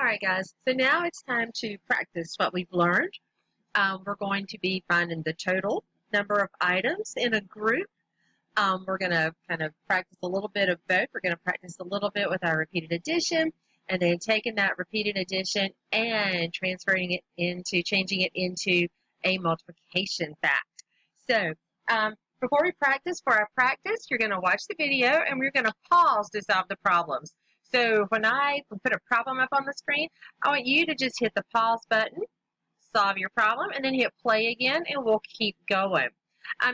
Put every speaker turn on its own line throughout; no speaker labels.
Alright guys, so now it's time to practice what we've learned. We're going to be finding the total number of items in a group. We're going to kind of practice a little bit of both. We're going to practice a little bit with our repeated addition and then taking that repeated addition and changing it into a multiplication fact. So before we practice, for our practice, you're going to watch the video and we're going to pause to solve the problems. So when I put a problem up on the screen, I want you to just hit the pause button, solve your problem, and then hit play again, and we'll keep going.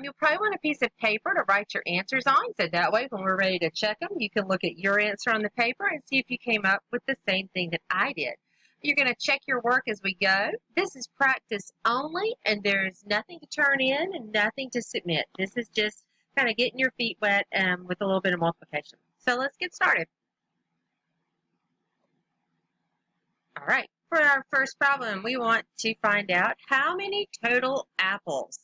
You'll probably want a piece of paper to write your answers on, so that way when we're ready to check them, you can look at your answer on the paper and see if you came up with the same thing that I did. You're going to check your work as we go. This is practice only, and there's nothing to turn in and nothing to submit. This is just kind of getting your feet wet with a little bit of multiplication. So let's get started. All right, for our first problem, we want to find out how many total apples.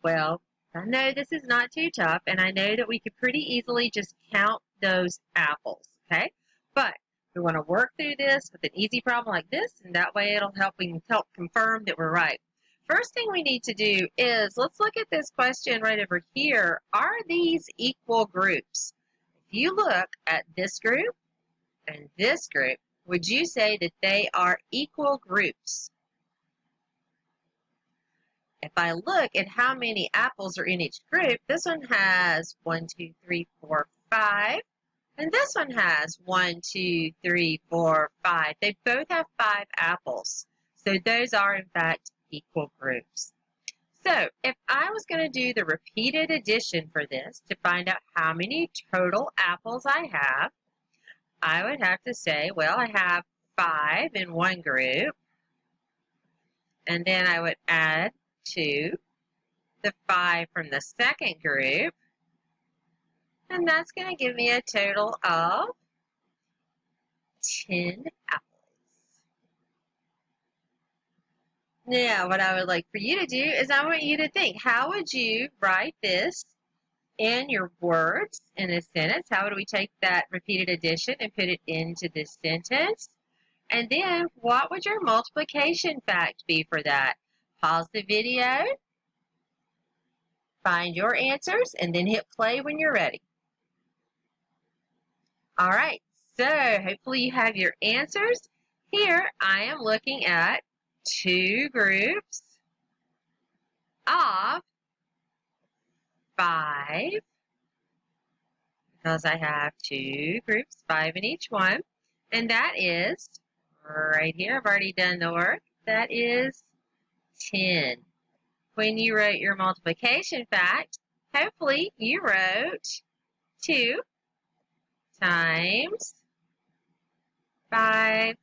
Well, I know this is not too tough, and I know that we could pretty easily just count those apples, okay? But we want to work through this with an easy problem like this, and that way we can help confirm that we're right. First thing we need to do is, let's look at this question right over here. Are these equal groups? If you look at this group and this group, would you say that they are equal groups? If I look at how many apples are in each group, this one has 1, 2, 3, 4, 5. And this one has 1, 2, 3, 4, 5. They both have 5 apples. So those are, in fact, equal groups. So if I was going to do the repeated addition for this to find out how many total apples I have, I would have to say, well, I have 5 in one group, and then I would add to the 5 from the second group, and that's going to give me a total of 10 apples. Now, what I would like for you to do is I want you to think, how would you write this in your words in a sentence? How would we take that repeated addition and put it into this sentence? And then what would your multiplication fact be for that? Pause the video, find your answers, and then hit play when you're ready. All right, so hopefully you have your answers. Here I am looking at 2 groups of 5, because I have 2 groups, 5 in each one, and that is right here. I've already done the work. That is 10. When you wrote your multiplication fact, hopefully you wrote 2 times 5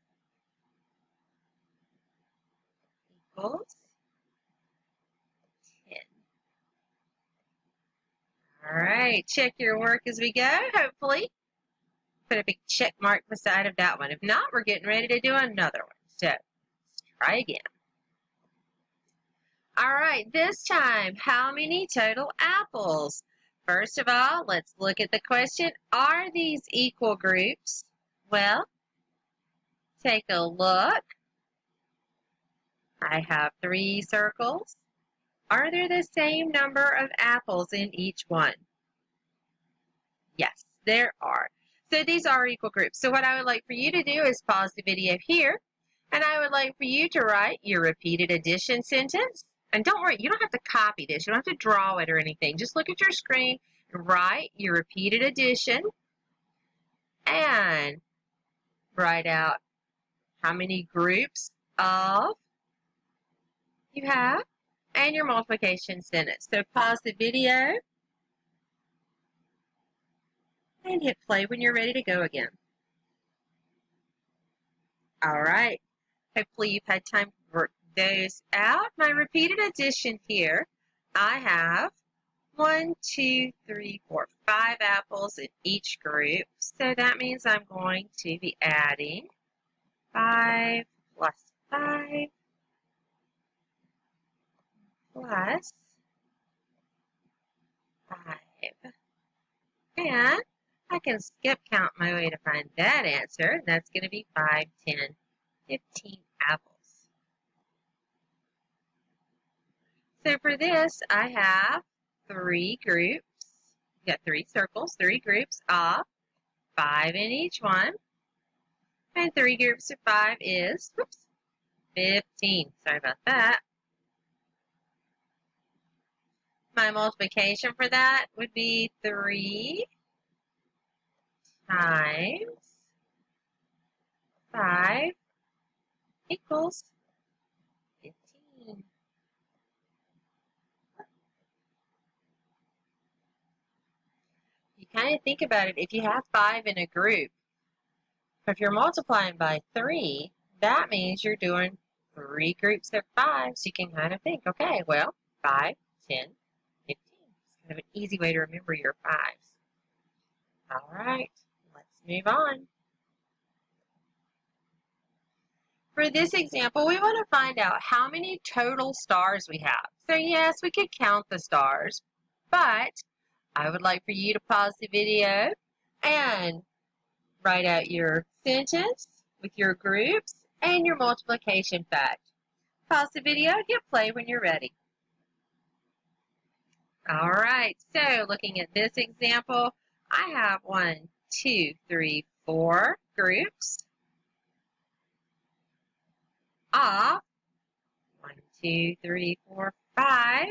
equals 10. All right, check your work as we go, hopefully. Put a big check mark beside of that one. If not, we're getting ready to do another one. So, let's try again. All right, this time, how many total apples? First of all, let's look at the question. Are these equal groups? Well, take a look. I have 3 circles. Are there the same number of apples in each one? Yes, there are. So these are equal groups. So what I would like for you to do is pause the video here, and I would like for you to write your repeated addition sentence. And don't worry, you don't have to copy this. You don't have to draw it or anything. Just look at your screen and write your repeated addition and write out how many groups of you have and your multiplication sentence. So pause the video and hit play when you're ready to go again. All right. Hopefully you've had time to work those out. My repeated addition here, I have 1, 2, 3, 4, 5 apples in each group. So that means I'm going to be adding 5 plus 5 plus 5. And I can skip count my way to find that answer. That's going to be 5, 10, 15 apples. So for this, I have 3 groups. You got 3 circles, 3 groups of 5 in each one. And 3 groups of 5 is, 15. Sorry about that. My multiplication for that would be 3 times 5 equals 15. You kind of think about it, if you have 5 in a group, if you're multiplying by 3, that means you're doing 3 groups of 5. So you can kind of think, okay, well, 5, 10, 15. It's kind of an easy way to remember your 5s. All right, let's move on. For this example, we want to find out how many total stars we have. So yes, we could count the stars, but I would like for you to pause the video and write out your sentence with your groups and your multiplication fact. Pause the video, hit play when you're ready. All right, so looking at this example, I have 1, 2, 3, 4 groups of 1, 2, 3, 4, 5.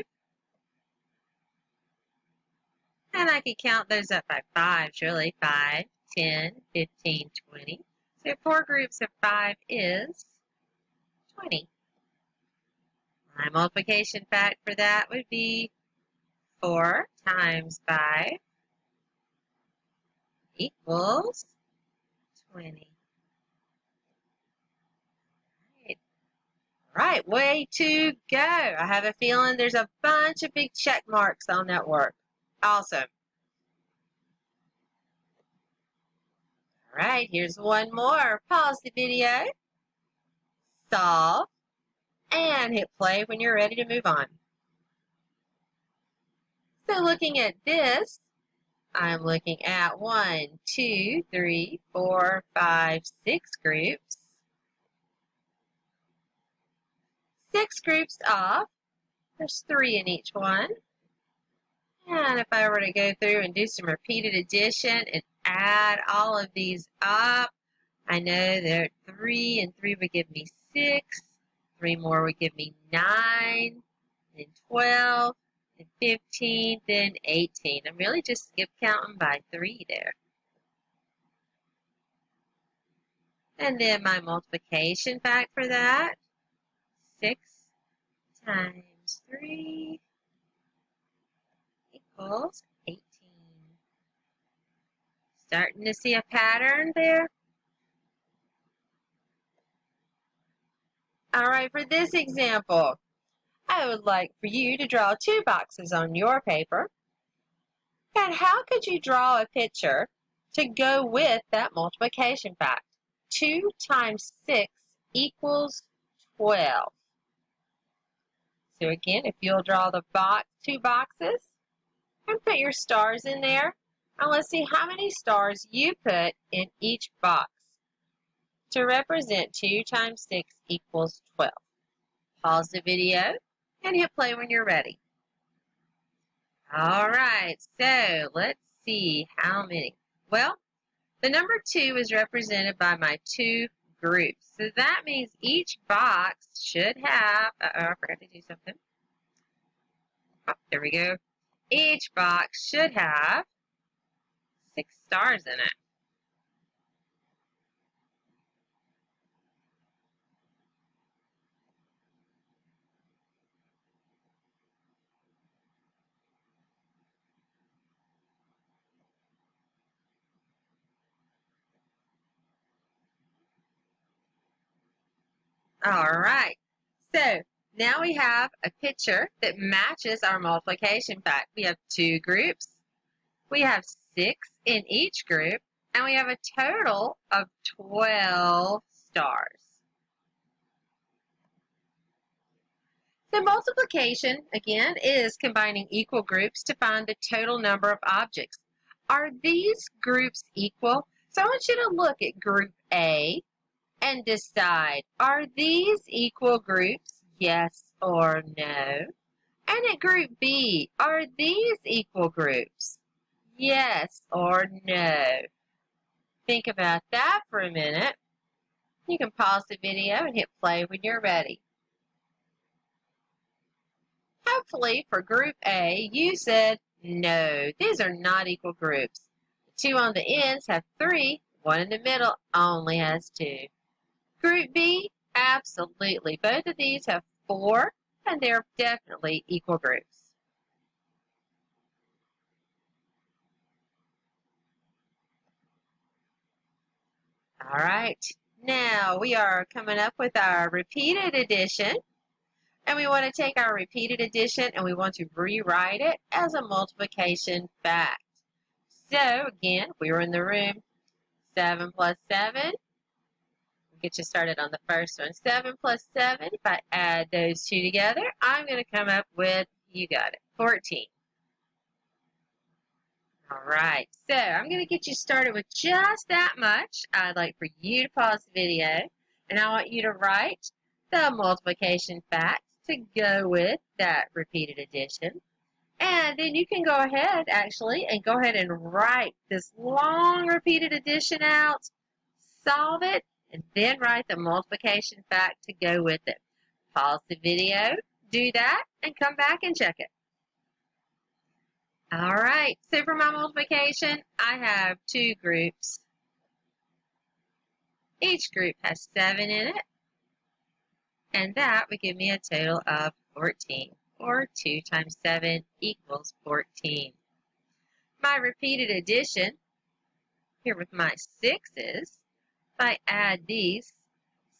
And I could count those up by 5s, really. 5, 10, 15, 20. So 4 groups of 5 is 20. My multiplication fact for that would be 4 times 5 equals 20. All right, way to go. I have a feeling there's a bunch of big check marks on that work. Awesome. All right, here's one more. Pause the video, solve, and hit play when you're ready to move on. So looking at this, I'm looking at 1, 2, 3, 4, 5, 6 groups. 6 groups of, there's 3 in each one. And if I were to go through and do some repeated addition and add all of these up, I know that 3 and 3 would give me 6. 3 more would give me 9, then 12, then 15, then 18. I'm really just skip counting by 3 there. And then my multiplication fact for that, 6 times 3 equals 18. Starting to see a pattern there? All right, for this example, I would like for you to draw 2 boxes on your paper. And how could you draw a picture to go with that multiplication fact? 2 times 6 equals 12. So again, if you'll draw the 2 boxes and put your stars in there, and let's see how many stars you put in each box to represent 2 times 6 equals 12. Pause the video and hit play when you're ready. All right, so let's see how many. Well, the number 2 is represented by my 2 groups. So that means each box should have, I forgot to do something. Oh, there we go. Each box should have 6 stars in it. All right, so now we have a picture that matches our multiplication fact. We have 2 groups, we have 6 in each group, and we have a total of 12 stars. So multiplication, again, is combining equal groups to find the total number of objects. Are these groups equal? So I want you to look at group A and decide, are these equal groups, yes or no? And at group B, are these equal groups, yes or no? Think about that for a minute. You can pause the video and hit play when you're ready. Hopefully for group A, you said, no, these are not equal groups. The 2 on the ends have 3, 1 in the middle only has 2. Group B, absolutely. Both of these have 4, and they're definitely equal groups. All right, now we are coming up with our repeated addition, and we want to take our repeated addition and we want to rewrite it as a multiplication fact. So again, we were in the room, 7 plus 7. We'll get you started on the first one. 7 plus 7, if I add those two together, I'm going to come up with, you got it, 14. All right, so I'm going to get you started with just that much. I'd like for you to pause the video, and I want you to write the multiplication fact to go with that repeated addition. And then you can go ahead, actually, and go ahead and write this long repeated addition out, solve it, and then write the multiplication fact to go with it. Pause the video, do that, and come back and check it. All right, so for my multiplication, I have 2 groups. Each group has 7 in it, and that would give me a total of 14, or 2 times 7 equals 14. My repeated addition, here with my 6's, if I add these,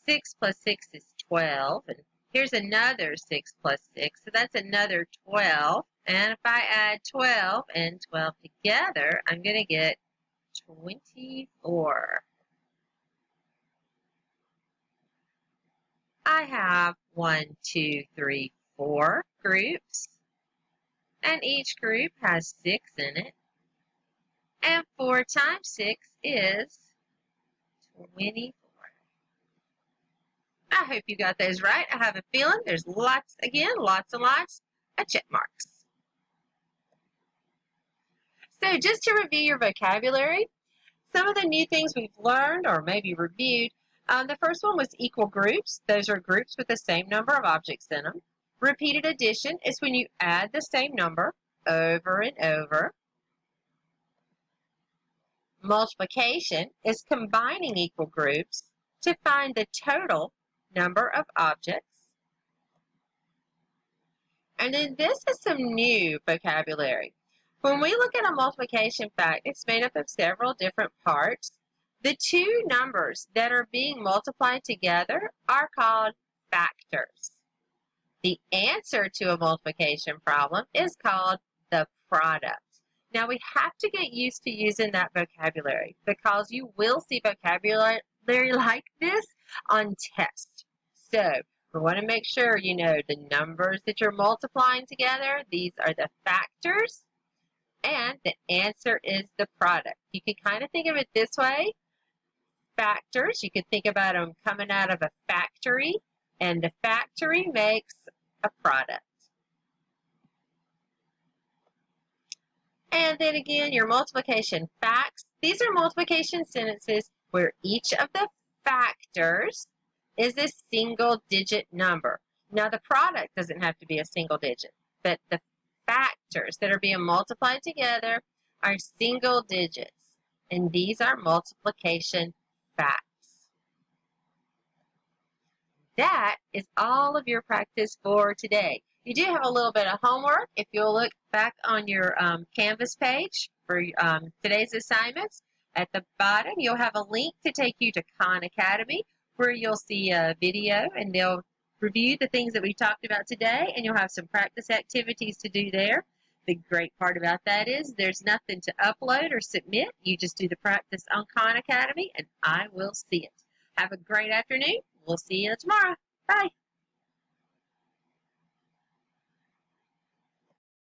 6 plus 6 is 12, and here's another 6 plus 6, so that's another 12. And if I add 12 and 12 together, I'm going to get 24. I have 1, 2, 3, 4 groups, and each group has 6 in it. And 4 times 6 is 24. I hope you got those right. I have a feeling there's lots and lots of check marks. So just to review your vocabulary, some of the new things we've learned or maybe reviewed, the first one was equal groups. Those are groups with the same number of objects in them. Repeated addition is when you add the same number over and over. Multiplication is combining equal groups to find the total number of objects. And then this is some new vocabulary. When we look at a multiplication fact, it's made up of several different parts. The 2 numbers that are being multiplied together are called factors. The answer to a multiplication problem is called the product. Now we have to get used to using that vocabulary because you will see vocabulary like this on tests. So we want to make sure you know the numbers that you're multiplying together. These are the factors. And the answer is the product. You can kind of think of it this way. Factors, you could think about them coming out of a factory, and the factory makes a product. And then again, your multiplication facts. These are multiplication sentences where each of the factors is a single-digit number. Now, the product doesn't have to be a single digit, but the factors that are being multiplied together are single digits, and these are multiplication facts. That is all of your practice for today. You do have a little bit of homework. If you'll look back on your Canvas page for today's assignments, at the bottom you'll have a link to take you to Khan Academy where you'll see a video and they'll review the things that we talked about today, and you'll have some practice activities to do there. The great part about that is there's nothing to upload or submit. You just do the practice on Khan Academy, and I will see it. Have a great afternoon. We'll see you tomorrow. Bye.